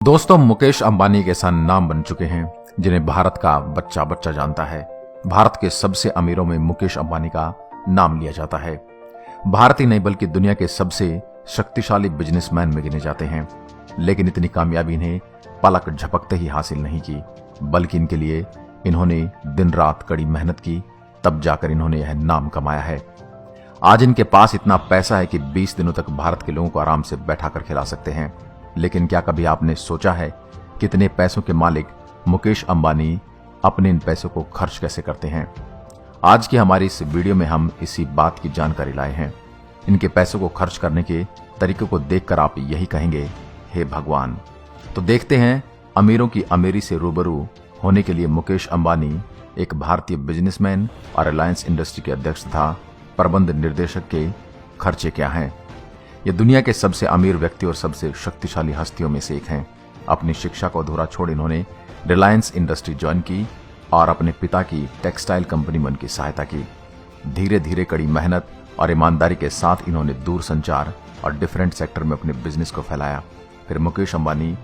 दोस्तों, मुकेश अंबानी एक ऐसा नाम बन चुके हैं जिन्हें भारत का बच्चा बच्चा जानता है। भारत के सबसे अमीरों में मुकेश अंबानी का नाम लिया जाता है। भारत ही नहीं बल्कि दुनिया के सबसे शक्तिशाली बिजनेसमैन में गिने जाते हैं। लेकिन इतनी कामयाबी इन्हें पलक झपकते ही हासिल नहीं की, बल्कि इनके लिए इन्होंने दिन रात कड़ी मेहनत की, तब जाकर इन्होंने यह नाम कमाया है। आज इनके पास इतना पैसा है कि 20 दिनों तक भारत के लोगों को आराम से बैठा कर खिला सकते हैं। लेकिन क्या कभी आपने सोचा है कितने पैसों के मालिक मुकेश अंबानी अपने इन पैसों को खर्च कैसे करते हैं? आज की हमारी इस वीडियो में हम इसी बात की जानकारी लाए हैं। इनके पैसों को खर्च करने के तरीकों को देखकर आप यही कहेंगे, हे भगवान। तो देखते हैं अमीरों की अमीरी से रूबरू होने के लिए मुकेश अंबानी, एक भारतीय बिजनेसमैन और रिलायंस इंडस्ट्री के अध्यक्ष तथा प्रबंध निर्देशक के खर्चे क्या हैं। ये दुनिया के सबसे अमीर व्यक्ति और सबसे शक्तिशाली हस्तियों में से एक हैं। अपनी शिक्षा को अधूरा छोड़ इन्होंने रिलायंस इंडस्ट्री ज्वाइन की और अपने पिता की टेक्सटाइल कंपनी में उनकी सहायता की। धीरे धीरे कड़ी मेहनत और ईमानदारी के साथ इन्होंने दूर संचार और डिफरेंट सेक्टर में अपने बिजनेस को फैलाया। फिर मुकेश अंबानी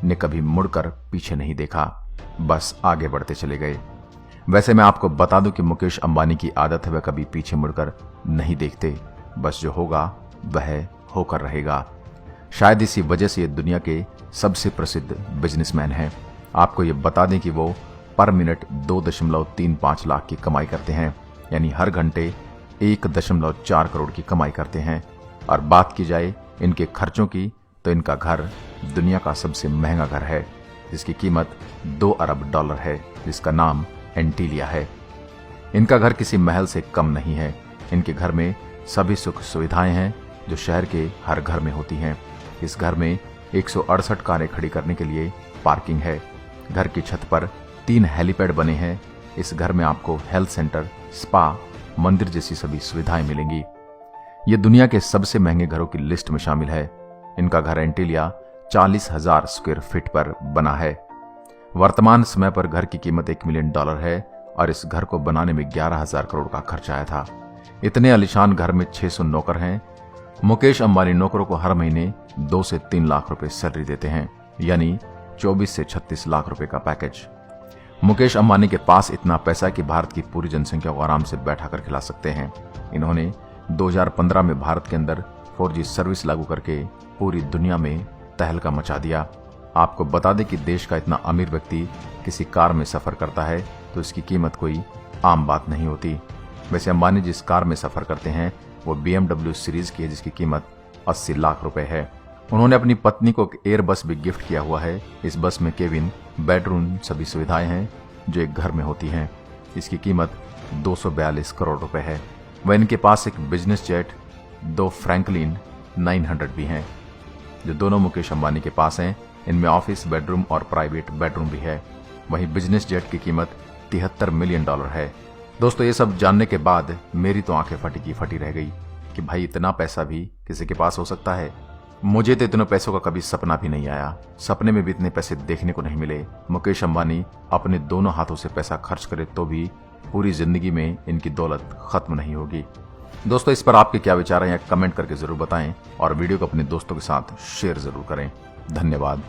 ने कभी मुड़कर पीछे नहीं देखा, बस आगे बढ़ते चले गए। वैसे मैं आपको बता दूं कि मुकेश अंबानी की आदत है वह कभी पीछे मुड़कर नहीं देखते, बस जो होगा वह होकर रहेगा। शायद इसी वजह से ये दुनिया के सबसे प्रसिद्ध बिजनेसमैन हैं। आपको ये बता दें कि वो पर मिनट 2.35 लाख की कमाई करते हैं, यानी हर घंटे 1.4 करोड़ की कमाई करते हैं। और बात की जाए इनके खर्चों की, तो इनका घर दुनिया का सबसे महंगा घर है, जिसकी कीमत $2 अरब है, जिसका नाम एंटीलिया है। इनका घर किसी महल से कम नहीं है। इनके घर में सभी सुख सुविधाएं हैं जो शहर के हर घर में होती हैं। इस घर में 168 कारें खड़ी करने के लिए पार्किंग है। घर की छत पर 3 हेलीपैड बने हैं। इस घर में आपको हेल्थ सेंटर, स्पा, मंदिर जैसी सभी सुविधाएं मिलेंगी। ये दुनिया के सबसे महंगे घरों की लिस्ट में शामिल है। इनका घर एंटीलिया 40,000 स्क्वायर फीट पर बना है। वर्तमान समय पर घर की कीमत $1 मिलियन है और इस घर को बनाने में 11,000 करोड़ का खर्च आया था। इतने आलीशान घर में 600 नौकर हैं। मुकेश अंबानी नौकरों को हर महीने 2 से 3 लाख रुपए सैलरी देते हैं, यानी 24 से 36 लाख रुपए का पैकेज। मुकेश अंबानी के पास इतना पैसा कि भारत की पूरी जनसंख्या को आराम से बैठा कर खिला सकते हैं। इन्होंने 2015 में भारत के अंदर 4G सर्विस लागू करके पूरी दुनिया में तहलका मचा दिया। आपको बता दें कि देश का इतना अमीर व्यक्ति किसी कार में सफर करता है तो इसकी कीमत कोई आम बात नहीं होती। वैसे अंबानी जिस कार में सफर करते हैं वो BMW सीरीज की है, जिसकी कीमत 80 लाख रुपए है। उन्होंने अपनी पत्नी को एक एयर बस भी गिफ्ट किया हुआ है। इस बस में केबिन, बेडरूम सभी सुविधाएं हैं जो एक घर में होती हैं। इसकी कीमत 242 करोड़ रुपए है। वह इनके पास एक बिजनेस जेट, 2 फ्रैंकलिन 900 भी हैं, जो दोनों मुकेश अंबानी के पास हैं। इनमें ऑफिस बेडरूम और प्राइवेट बेडरूम भी है। वहीं बिजनेस जेट की कीमत $73 मिलियन है। दोस्तों, ये सब जानने के बाद मेरी तो आंखें फटी की फटी रह गई कि भाई इतना पैसा भी किसी के पास हो सकता है। मुझे तो इतने पैसों का कभी सपना भी नहीं आया। सपने में भी इतने पैसे देखने को नहीं मिले। मुकेश अंबानी अपने दोनों हाथों से पैसा खर्च करे तो भी पूरी जिंदगी में इनकी दौलत खत्म नहीं होगी। दोस्तों, इस पर आपके क्या विचार हैं या कमेंट करके जरूर बताएं और वीडियो को अपने दोस्तों के साथ शेयर जरूर करें। धन्यवाद।